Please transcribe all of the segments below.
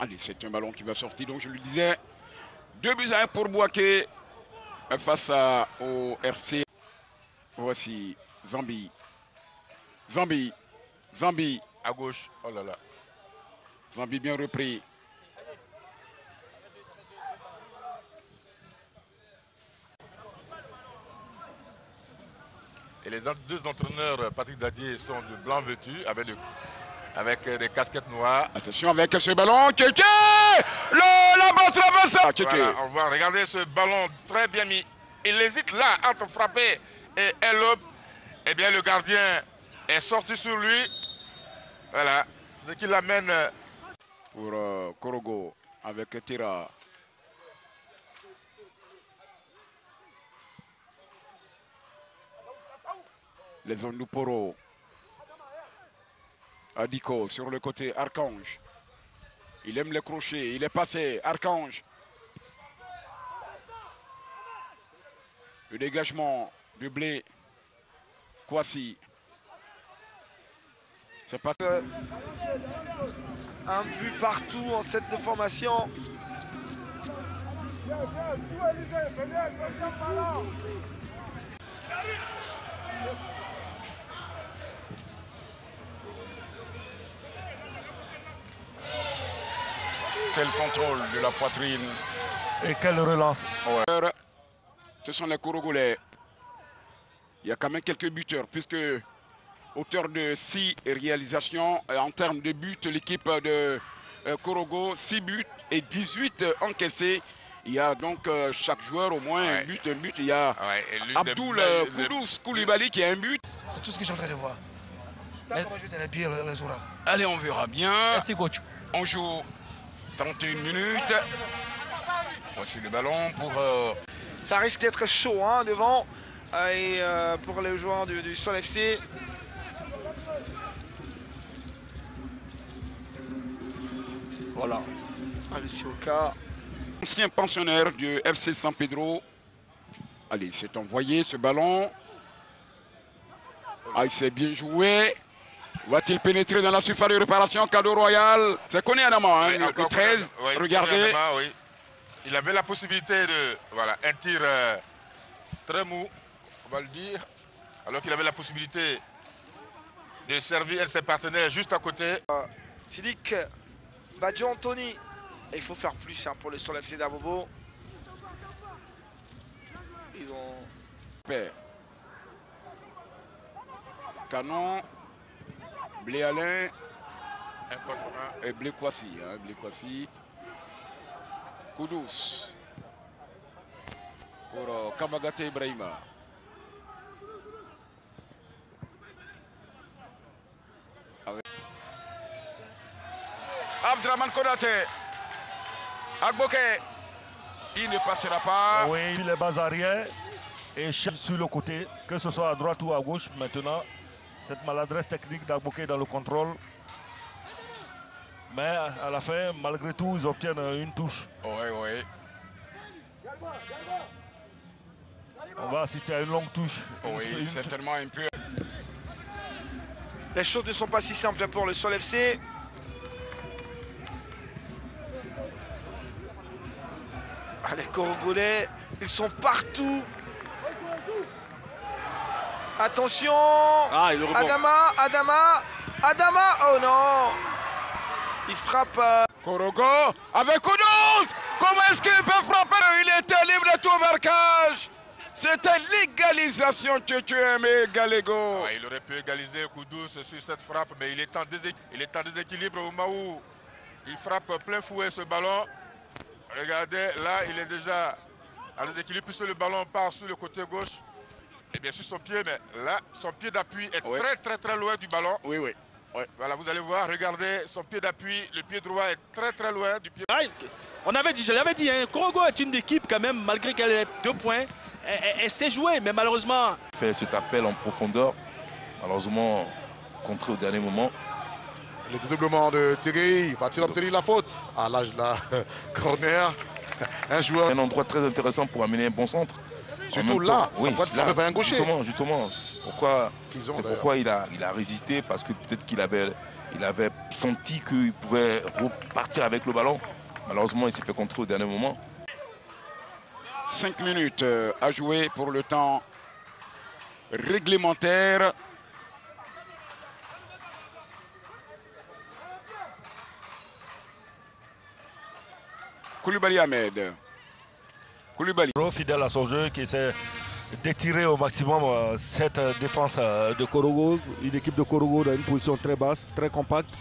Allez, c'est un ballon qui va sortir, donc je le disais. 2-1 pour Bouaké face au RC. Voici Zambi. Zambi à gauche. Oh là là. Zambi bien repris. Et les deux entraîneurs, Patrick Dadier, sont de blanc vêtus avec des casquettes noires. Attention avec ce ballon. Kéké, la balle traverse. Voilà, on va regarder ce ballon très bien mis. Il hésite là entre frapper et Elop. Eh bien, le gardien est sorti sur lui. Voilà, ce qui l'amène. Pour Korogo avec Tira. Les zones du Poro. Adiko sur le côté, Archange. Il aime les crochets, il est passé, Archange. Le dégagement du Blé. Kwasi. C'est pas... Un but partout en cette de formation. Quel contrôle de la poitrine. Et quelle relance. Ouais. Ce sont les Korogolais. Il y a quand même quelques buteurs, puisque auteur de 6 réalisations en termes de buts, l'équipe de Korogo, 6 buts et 18 encaissés. Il y a donc chaque joueur au moins un but. Il y a Abdoul Koudous Koulibaly qui a un but. C'est tout ce que je suis en train de voir. Allez, on verra bien. Merci, coach. On joue 31 minutes. Voici le ballon pour... Ça risque d'être chaud hein, devant. Et pour les joueurs du Sol FC. Voilà. Allez, c'est au cas. Ancien pensionnaire du FC San Pedro. Allez, c'est envoyé ce ballon. Ah, il s'est bien joué. Va-t-il pénétrer dans la surface de réparation? Cadeau royal. C'est Koné Adama, hein, le 13. Oui, regardez. Adama, oui. Il avait la possibilité de... Voilà, un tir très mou, on va le dire. Alors qu'il avait la possibilité de servir ses partenaires juste à côté. Sidik Badjo Anthony. Et il faut faire plus hein, pour le Sol FC d'Abobo. Ils ont... Canon. Blé Alain. 1 contre 1. Et Blé Kwasi. Hein, Blé Kwasi. Koudous. Pour Kamagate Ibrahima. Avec... Abdraman Konaté. Agboke. Il ne passera pas. Oui, les bas arrière et sur le côté, que ce soit à droite ou à gauche. Maintenant, cette maladresse technique d'Agboke dans le contrôle. Mais à la fin, malgré tout, ils obtiennent une touche. Oui, oui. On va assister à une longue touche. Oui, certainement un peu. Les choses ne sont pas si simples pour le Sol FC. Les Korogolais, ils sont partout. Attention. Adama. Oh non. Il frappe. Korogo avec Koudous. Comment est-ce qu'il peut frapper? Il était libre de tout marquage. C'était l'égalisation que tu aimais, Galego. Il aurait pu égaliser Koudous sur cette frappe, mais il est en déséquilibre au moment où il frappe plein fouet ce ballon. Regardez, là, il est déjà en déséquilibre puisque le ballon part sur le côté gauche. Et bien sûr son pied, mais là, son pied d'appui est très loin du ballon. Oui. Ouais. Voilà, vous allez voir, regardez, son pied d'appui, le pied droit est très loin du pied. On avait dit, je l'avais dit, hein, Korogo est une équipe quand même, malgré qu'elle ait 2 points, elle sait jouer, mais malheureusement... Fait cet appel en profondeur, malheureusement contré au dernier moment. Le dédoublement de Thierry, va-t-il obtenir la faute? Ah là, corner, un joueur. Un endroit très intéressant pour amener un bon centre. Surtout là, oui, ça peut être frappé par un gaucher. Justement, c'est pourquoi il a résisté, parce que peut-être qu'il avait Il avait senti qu'il pouvait repartir avec le ballon. Malheureusement, il s'est fait contrer au dernier moment. 5 minutes à jouer pour le temps réglementaire. Koulibaly Ahmed. Koulibaly. Fidèle à son jeu qui essaie d'étirer au maximum cette défense de Korogo. Une équipe de Korogo dans une position très basse, très compacte.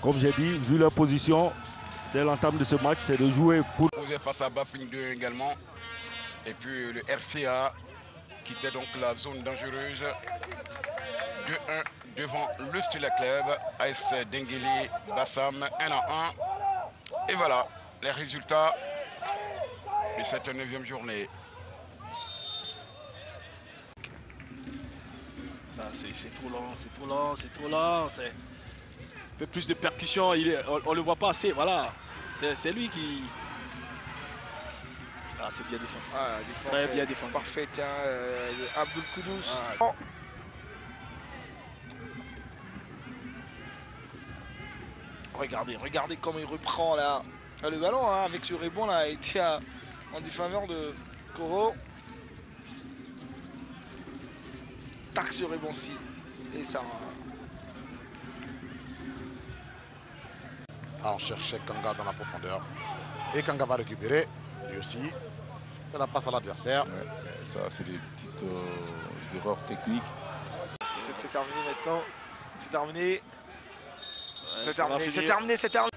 Comme j'ai dit, vu leur position dès l'entame de ce match, c'est de jouer pour... Face à Bafing 2 également. Et puis le RCA quittait donc la zone dangereuse. 2-1 devant le Stula Club. AS Dengueli, Bassam 1-1. Et voilà les résultats de cette 9e journée. Ça, c'est trop lent, c'est trop lent, c'est trop lent. Un peu plus de percussion, on ne le voit pas assez. Voilà, c'est lui qui... Ah, c'est bien défendu. Ah, la défense très bien défendu. Parfaite, hein, Abdul Koudous. Ah. Oh. Regardez comment il reprend là. Le ballon hein, avec ce rebond là a été en défaveur de Koro. Tac ce rebond-ci. Et ça. On cherchait Kanga dans la profondeur. Et Kanga va récupérer, lui aussi. Il la passe à l'adversaire. Ouais, ça, c'est des petites erreurs techniques. C'est terminé maintenant. C'est terminé. Ouais, c'est terminé. C'est terminé. C'est terminé.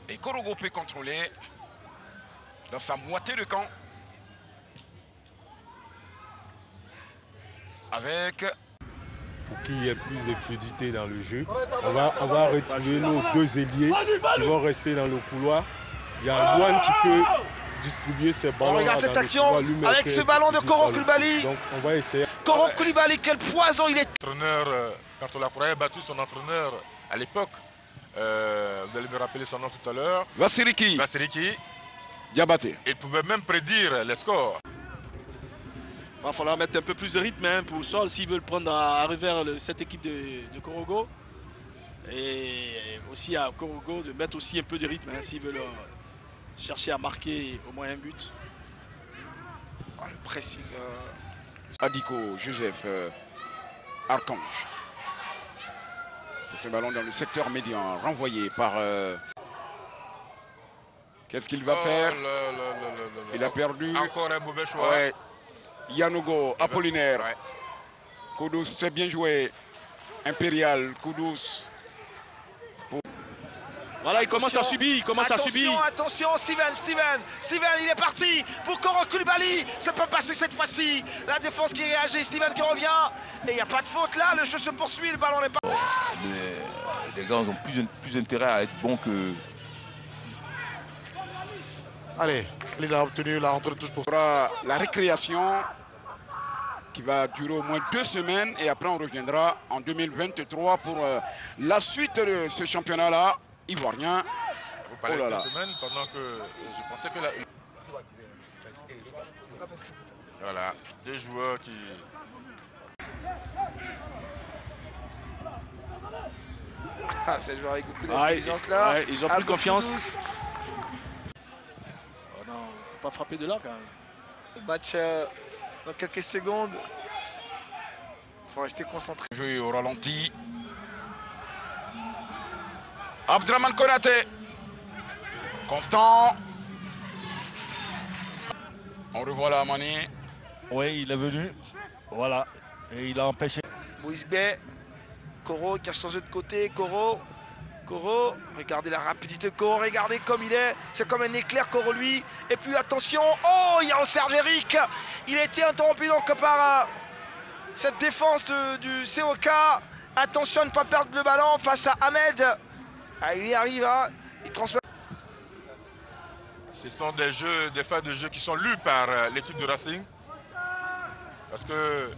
Et Korogo peut contrôler dans sa moitié de camp. Avec... Pour qu'il y ait plus de fluidité dans le jeu, on va retrouver nos deux ailiers qui vont rester dans le couloir. Il y a Luan qui peut distribuer ses ballons. Regarde cette action avec ce ballon de Koro Koulibaly. Donc on va essayer. Koro Koulibaly, quel poison il est. L'entraîneur, quand on l'a battu, son entraîneur à l'époque, vous allez me rappeler son nom tout à l'heure. Vassiriki. Diabaté. Il pouvait même prédire les scores. Il va falloir mettre un peu plus de rythme hein, pour Sol s'ils veulent prendre à revers cette équipe de Korogo. Et aussi à Korogo de mettre aussi un peu de rythme hein, s'ils veulent chercher à marquer au moins un but. Oh, le pressing. Adiko, Joseph, Archange. Ce ballon dans le secteur médian, renvoyé par... Qu'est-ce qu'il va faire? Il a perdu. Encore un mauvais choix. Ouais. Yanogo, Apollinaire. Ouais. Koudous, c'est bien joué. Impérial, Koudous. Voilà, il commence à subir, Attention, Steven, il est parti pour Koro Koulibaly. Ça peut passer cette fois-ci. La défense qui réagit, Steven qui revient. Et il n'y a pas de faute là, le jeu se poursuit, le ballon n'est pas... Les gars ont plus intérêt à être bons que... Allez, il a obtenu la rentrée de touche pour... La récréation qui va durer au moins 2 semaines. Et après, on reviendra en 2023 pour la suite de ce championnat-là. Ivoirien. Vous parlez de 2 semaines pendant que je pensais que voilà, 2 joueurs qui... Ah, c'est le joueur avec beaucoup d'intelligence là. Ouais, ils ont pris confiance. Oh non, on ne peut pas frapper de là quand même. Le match dans quelques secondes. Il faut rester concentré. Jeu au ralenti. Abdraman Konaté. Constant. On revoit la Mané. Oui, il est venu. Voilà. Et il a empêché. Moïse Bay. Koro qui a changé de côté. Koro, regardez la rapidité de Koro, regardez comme il est. C'est comme un éclair Koro lui. Et puis attention, oh, il y a un Serge Eric. Il a été interrompu donc par cette défense du COK. Attention à ne pas perdre le ballon face à Ahmed. Ah, il y arrive, hein. Il transfère. Ce sont des phases de jeu qui sont lues par l'équipe de Racing. Parce que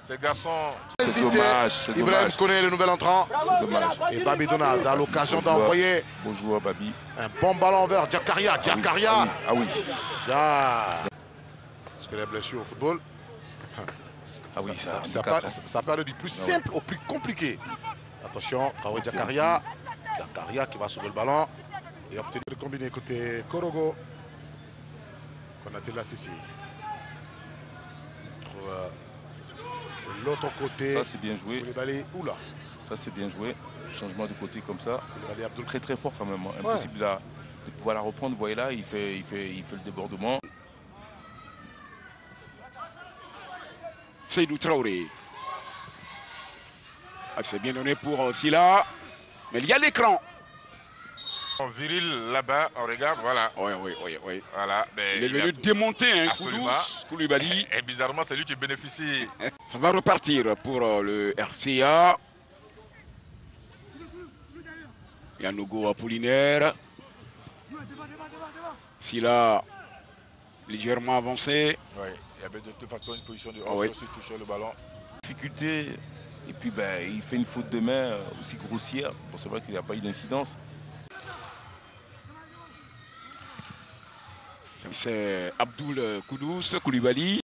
ces garçons... C'est dommage, c'est dommage. Ibrahim connaît le nouvel entrant. C'est dommage. Et Babi Donald a l'occasion d'envoyer Bon joueur, Babi. un bon ballon vers Diakaria. Diakaria. Ah oui. Parce que les blessures au football. Ah oui, ça peut aller du plus simple au plus compliqué. Attention, Traoré Diakaria. Diakaria qui va sauver le ballon et obtenir le combiné côté Korogo. Konaté Lassisi. De l'autre côté. Ça, c'est bien joué. Oula. Ça, c'est bien joué. Changement de côté comme ça. Abdoul. Très fort quand même. Impossible de pouvoir la reprendre. Vous voyez là, il fait le débordement. Seydou Traoré. Ah, c'est bien donné pour Silla. Mais il y a l'écran. Viril là-bas, on regarde, voilà. Oui. Voilà, il est venu démonter un Koulibaly. Et bizarrement, c'est lui qui bénéficie. Ça va repartir pour le RCA. Yanogo Apollinaire. Silla légèrement avancé. Oui, il y avait de toute façon une position de hors aussi toucher le ballon. Difficulté. Et puis il fait une faute de main aussi grossière. Bon, c'est vrai qu'il n'y a pas eu d'incidence. C'est Abdoul Koulibaly.